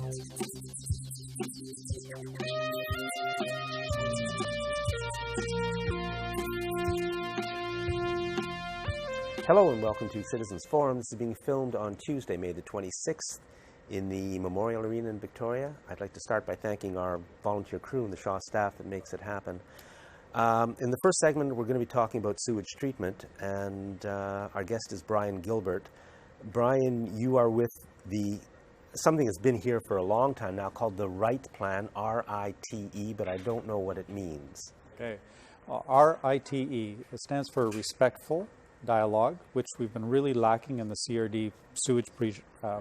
Hello and welcome to Citizens Forum. This is being filmed on Tuesday, May the 26th in the Memorial Arena in Victoria. I'd like to start by thanking our volunteer crew and the Shaw staff that makes it happen. In the first segment, we're going to be talking about sewage treatment, and our guest is Bryan Gilbert. Bryan, you are with something that's been here for a long time now called the RITE plan, R-I-T-E, but I don't know what it means. Okay. R-I.T.E. It stands for Respectful Dialogue, which we've been really lacking in the CRD sewage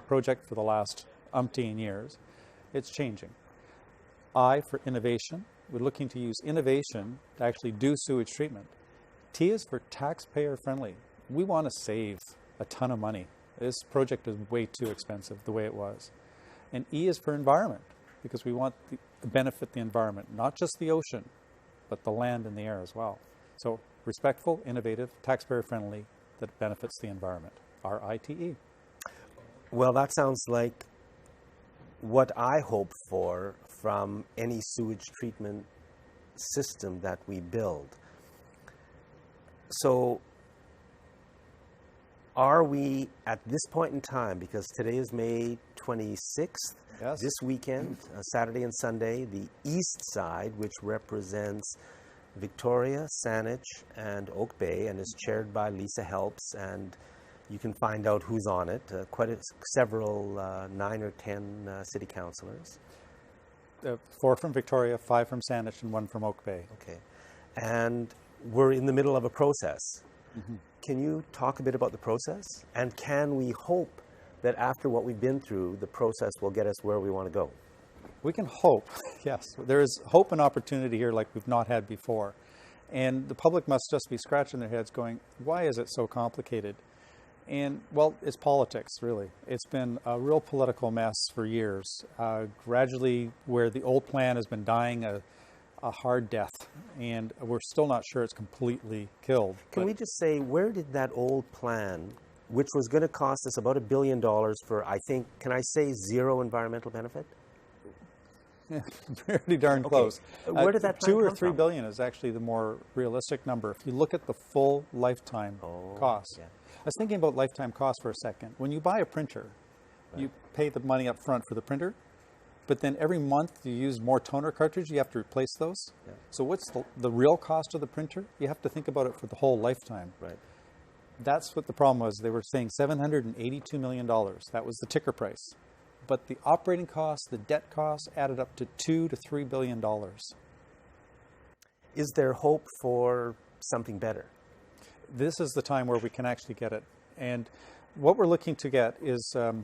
project for the last umpteen years. It's changing. I for innovation. We're looking to use innovation to actually do sewage treatment. T is for taxpayer friendly. We want to save a ton of money. This project is way too expensive the way it was. And E is for environment, because we want to benefit the environment, not just the ocean, but the land and the air as well. So respectful, innovative, taxpayer-friendly, that benefits the environment. R-I-T-E. Well, that sounds like what I hope for from any sewage treatment system that we build. So are we, at this point in time, because today is May 26th, yes, this weekend, Saturday and Sunday, the east side, which represents Victoria, Saanich, and Oak Bay, and is chaired by Lisa Helps, and you can find out who's on it. Several 9 or 10 city councillors. 4 from Victoria, 5 from Saanich, and 1 from Oak Bay. Okay, and we're in the middle of a process. Mm-hmm. Can you talk a bit about the process? And can we hope that after what we've been through, the process will get us where we want to go? We can hope, yes. There is hope and opportunity here like we've not had before. And the public must just be scratching their heads going, why is it so complicated? And, well, it's politics, really. It's been a real political mess for years. Gradually, where the old plan has been dying a hard death, and we're still not sure it's completely killed. Can we just say, where did that old plan, which was going to cost us about $1 billion for, I think, can I say zero environmental benefit? Yeah, pretty darn close. Okay. Where did that plan 2 or come 3 from? billion is actually the more realistic number. If you look at the full lifetime cost. Yeah. I was thinking about lifetime cost for a second. When you buy a printer, you pay the money up front for the printer, but then every month you use more toner cartridge, you have to replace those. Yeah. So what's the real cost of the printer? You have to think about it for the whole lifetime. Right. That's what the problem was. They were saying $782 million. That was the ticker price. But the operating costs, the debt costs added up to $2 to $3 billion. Is there hope for something better? This is the time where we can actually get it. And what we're looking to get is a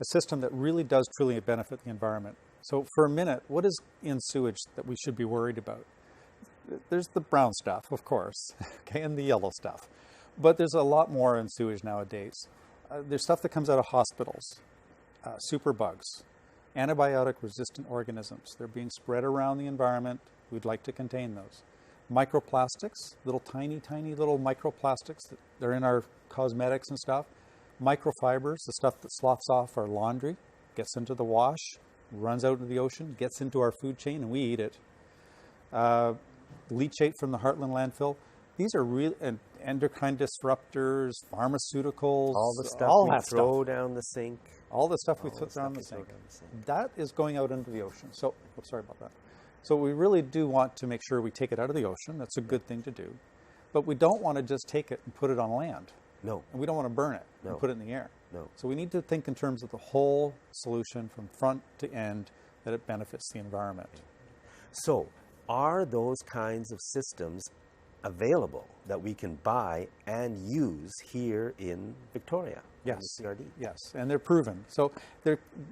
system that really does truly benefit the environment. So for a minute, what is in sewage that we should be worried about? There's the brown stuff, of course, okay, and the yellow stuff. But there's a lot more in sewage nowadays. There's stuff that comes out of hospitals. Superbugs, antibiotic-resistant organisms. They're being spread around the environment. We'd like to contain those. Microplastics, little tiny little microplastics that they're in our cosmetics and stuff. Microfibers, the stuff that sloughs off our laundry, gets into the wash, runs out into the ocean, gets into our food chain, and we eat it. Leachate from the Heartland landfill. These are real endocrine disruptors, pharmaceuticals, All the stuff all we that throw stuff. down the sink. All the stuff we throw down the sink. That is going out into the ocean. So, sorry about that. So we really do want to make sure we take it out of the ocean. That's a good thing to do. But we don't want to just take it and put it on land. No. And we don't want to burn it No. and put it in the air. No. So we need to think in terms of the whole solution from front to end, that it benefits the environment. So, are those kinds of systems available that we can buy and use here in Victoria? Yes. In the CRD? Yes, and they're proven. So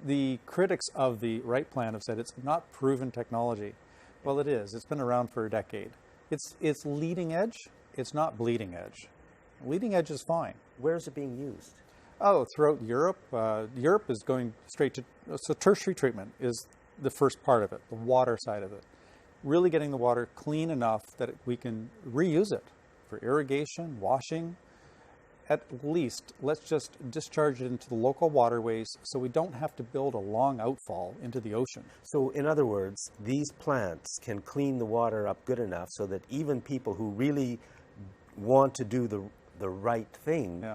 the critics of the RITE plan have said it's not proven technology. Well, it is. It's been around for a decade. It's leading edge. It's not bleeding edge. Leading edge is fine. Where is it being used? Oh, throughout Europe. Europe is going straight to, so tertiary treatment is the first part of it, the water side of it. Really getting the water clean enough that we can reuse it for irrigation, washing. at least let's just discharge it into the local waterways so we don't have to build a long outfall into the ocean. So in other words, these plants can clean the water up good enough so that even people who really want to do the right thing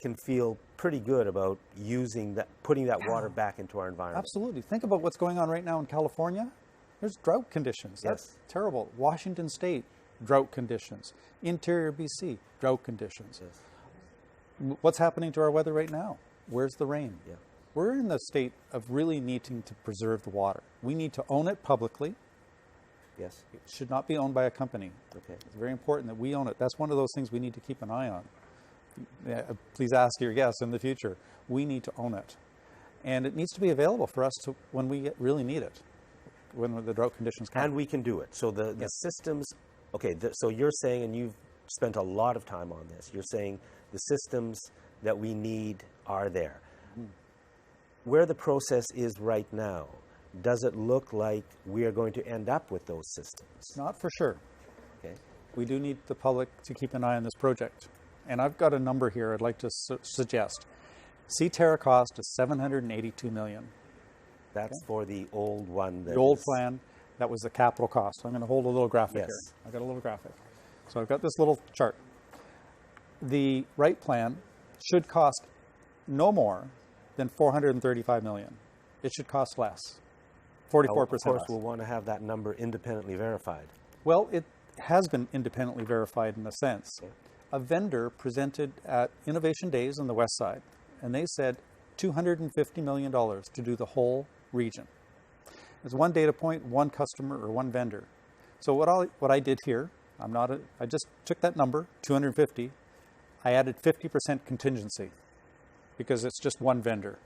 can feel pretty good about using that, putting that water back into our environment. Absolutely. Think about what's going on right now in California. There's drought conditions. That's terrible. Washington State, drought conditions. Interior BC, drought conditions. What's happening to our weather right now? Where's the rain? We're in the state of really needing to preserve the water. We need to own it publicly. It should not be owned by a company. It's very important that we own it. That's one of those things we need to keep an eye on. Please ask your guests in the future. We need to own it. And it needs to be available for us to, when we really need it, when the drought conditions come. And we can do it. So the systems, so you're saying, and you've spent a lot of time on this, you're saying the systems that we need are there. Where the process is right now, does it look like we are going to end up with those systems? Not for sure. We do need the public to keep an eye on this project. And I've got a number here I'd like to suggest. Seaterra cost is $782 million. That's for the old one. The old plan, that was the capital cost. So I'm going to hold a little graphic here. I've got a little graphic. So I've got this little chart. The RITE plan should cost no more than $435 million. It should cost less, 44% Of course, less. we'll want to have that number independently verified. Well, it has been independently verified in a sense. A vendor presented at Innovation Days on the west side, and they said $250 million to do the whole region. There's one data point, one customer, or one vendor. So what I did here, I just took that number, 250, I added 50% contingency, because it's just one vendor.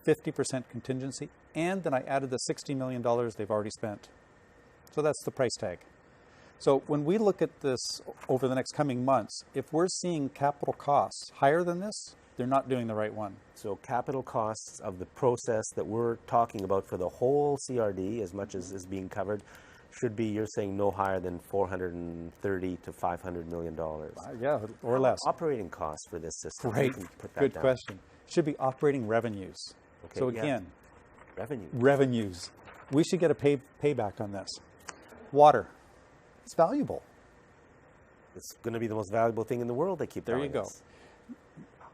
50% contingency, and then I added the $60 million they've already spent. So that's the price tag. So when we look at this over the next coming months, if we're seeing capital costs higher than this, they're not doing the right one. So capital costs of the process that we're talking about for the whole CRD, as much as is being covered, should be, you're saying, no higher than $430 to $500 million. Yeah, or less. Operating costs for this system. Great. Good down. question. Should be operating revenues. So again, revenues. We should get a payback on this. Water. It's valuable. It's going to be the most valuable thing in the world, they keep telling us. There you go.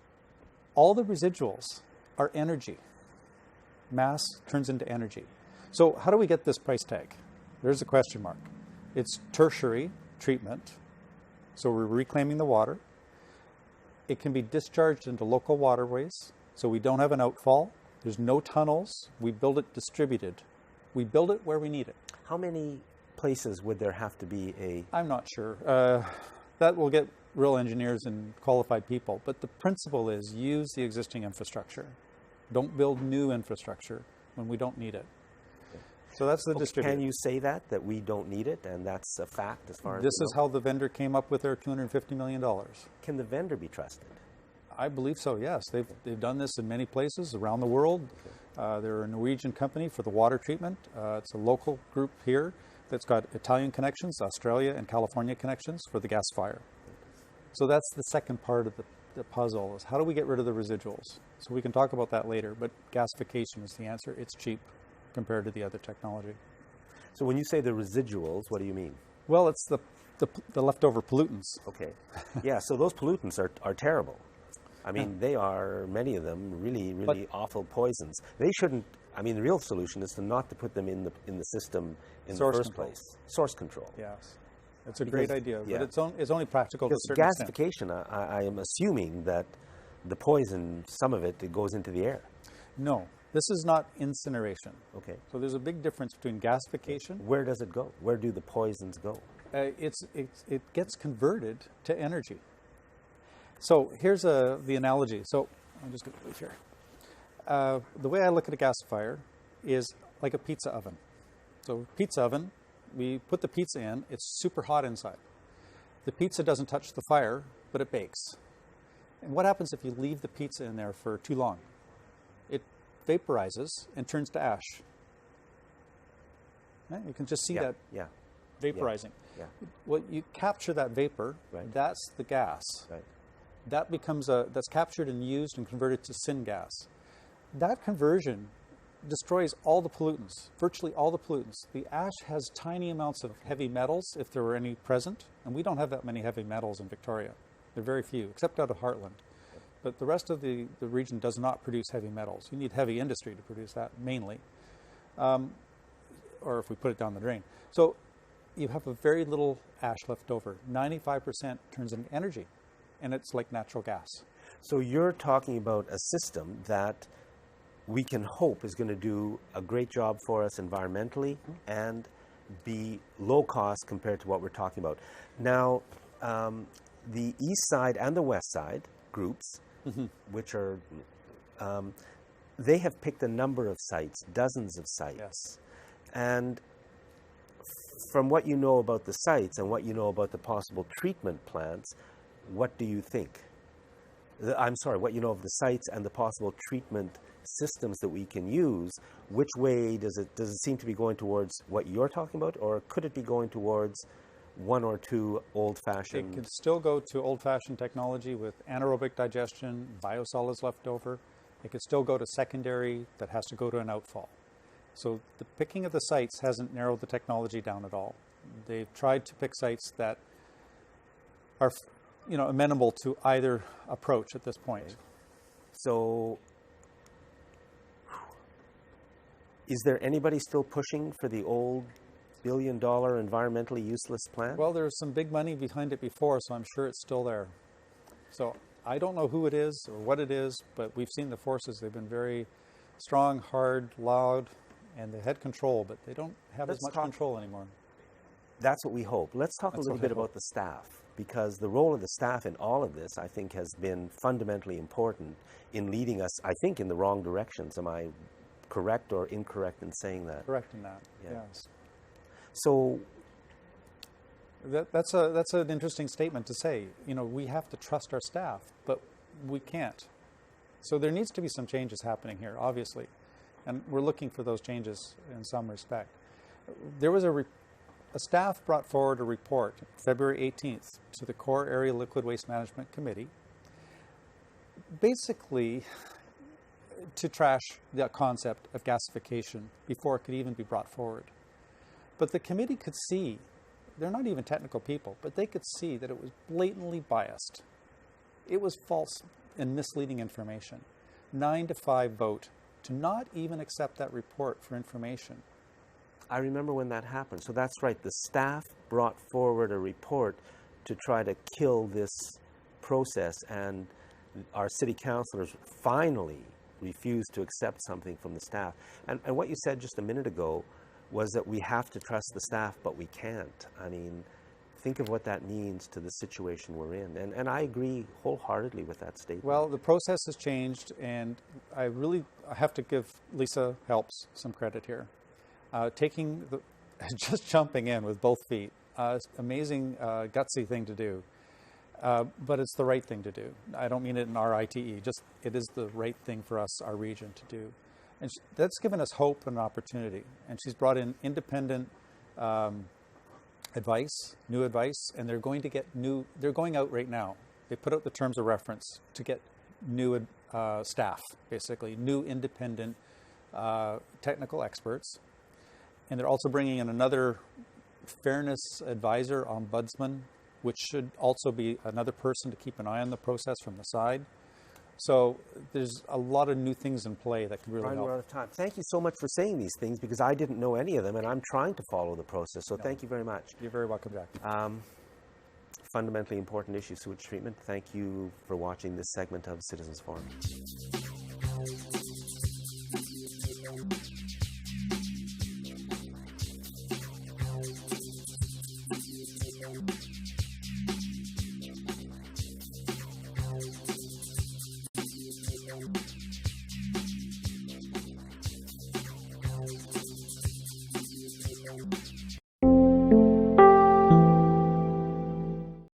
All the residuals are energy. Mass turns into energy. So how do we get this price tag? There's a question mark. It's tertiary treatment. So we're reclaiming the water. It can be discharged into local waterways. So we don't have an outfall. There's no tunnels. We build it distributed. We build it where we need it. How many places would there have to be a... I'm not sure. That will get real engineers and qualified people. But the principle is use the existing infrastructure. Don't build new infrastructure when we don't need it. So that's the distributor. Can you say that we don't need it, and that's a fact as far as... This is how the vendor came up with their $250 million. Can the vendor be trusted? I believe so, yes. They've done this in many places around the world. They're a Norwegian company for the water treatment. It's a local group here that's got Italian connections, Australia and California connections for the gas fire. So that's the second part of the puzzle, is how do we get rid of the residuals? So we can talk about that later, but gasification is the answer. It's cheap compared to the other technology. So when you say the residuals, what do you mean? Well, it's the leftover pollutants. Okay. Yeah, so those pollutants are terrible. I mean, they are, many of them, really awful poisons. They shouldn't, I mean, the real solution is not to put them in the system in the first place. Source control. Yes. It's a great idea, but it's only practical to a certain extent. Gasification, I am assuming that the poison, some of it goes into the air. No, this is not incineration. Okay. So there's a big difference between gasification. Where does it go? Where do the poisons go? It gets converted to energy. So here's the analogy. So I'm just going to move here. The way I look at a gasifier is like a pizza oven. So pizza oven, we put the pizza in, it's super hot inside. The pizza doesn't touch the fire, but it bakes. And what happens if you leave the pizza in there for too long? It vaporizes and turns to ash. Right? You can just see that vaporizing. Yeah. Well, you capture that vapor, that's the gas. Right. that becomes that's captured and used and converted to syngas. That conversion destroys all the pollutants, virtually all the pollutants. The ash has tiny amounts of heavy metals, if there were any present, and we don't have that many heavy metals in Victoria. There are very few, except out of Heartland. But the rest of the region does not produce heavy metals. You need heavy industry to produce that, mainly, or if we put it down the drain. So you have a very little ash left over. 95% turns into energy, and it's like natural gas. So you're talking about a system that we can hope is going to do a great job for us environmentally and be low cost compared to what we're talking about. Now, the east side and the west side groups, which are, they have picked a number of sites, dozens of sites. Yes. And from what you know about the sites and what you know about the possible treatment plants, what do you think? I'm sorry, what you know of the sites and the possible treatment systems that we can use, which way does it seem to be going towards what you're talking about, or could it be going towards one or two old-fashioned? It can still go to old-fashioned technology with anaerobic digestion, biosolids left over. It could still go to secondary that has to go to an outfall. So the picking of the sites hasn't narrowed the technology down at all. They've tried to pick sites that are, amenable to either approach at this point. So is there anybody still pushing for the old billion-dollar environmentally useless plant? Well, there's some big money behind it before, so I'm sure it's still there. So I don't know who it is or what it is, but we've seen the forces. They've been very strong, hard, loud, and they had control, but they don't have as much control anymore. That's what we hope. Let's talk a little bit about the staff, because the role of the staff in all of this, I think, has been fundamentally important in leading us, I think, in the wrong directions. Am I correct or incorrect in saying that? Correct in that, Yeah. yes. So that's an interesting statement to say. We have to trust our staff, but we can't. So there needs to be some changes happening here, obviously, and we're looking for those changes in some respect. There was a staff brought forward a report February 18th to the Core Area Liquid Waste Management Committee, basically to trash the concept of gasification before it could even be brought forward. But the committee could see, they're not even technical people, but they could see that it was blatantly biased. It was false and misleading information. 9-5 vote to not even accept that report for information. I remember when that happened. So that's right. The staff brought forward a report to try to kill this process, and our city councillors finally refused to accept something from the staff. And what you said just a minute ago was that we have to trust the staff, but we can't. I mean, think of what that means to the situation we're in. And I agree wholeheartely with that statement. Well, the process has changed, and I have to give Lisa Helps some credit here. Just jumping in with both feet, amazing, gutsy thing to do. But it's the right thing to do. I don't mean it in R.I.T.E, just it is the right thing for us, our region, to do. And that's given us hope and opportunity. And she's brought in independent advice, new advice, and they're going out right now. They put out the terms of reference to get new staff, basically, new independent technical experts. And they're also bringing in another fairness advisor, ombudsman, which should also be another person to keep an eye on the process from the side. So there's a lot of new things in play that could really Bryan, help. we're out of time. Thank you so much for saying these things, because I didn't know any of them, and I'm trying to follow the process. So thank you very much. You're very welcome, Jack. Fundamentally important issue, sewage treatment. Thank you for watching this segment of Citizens Forum.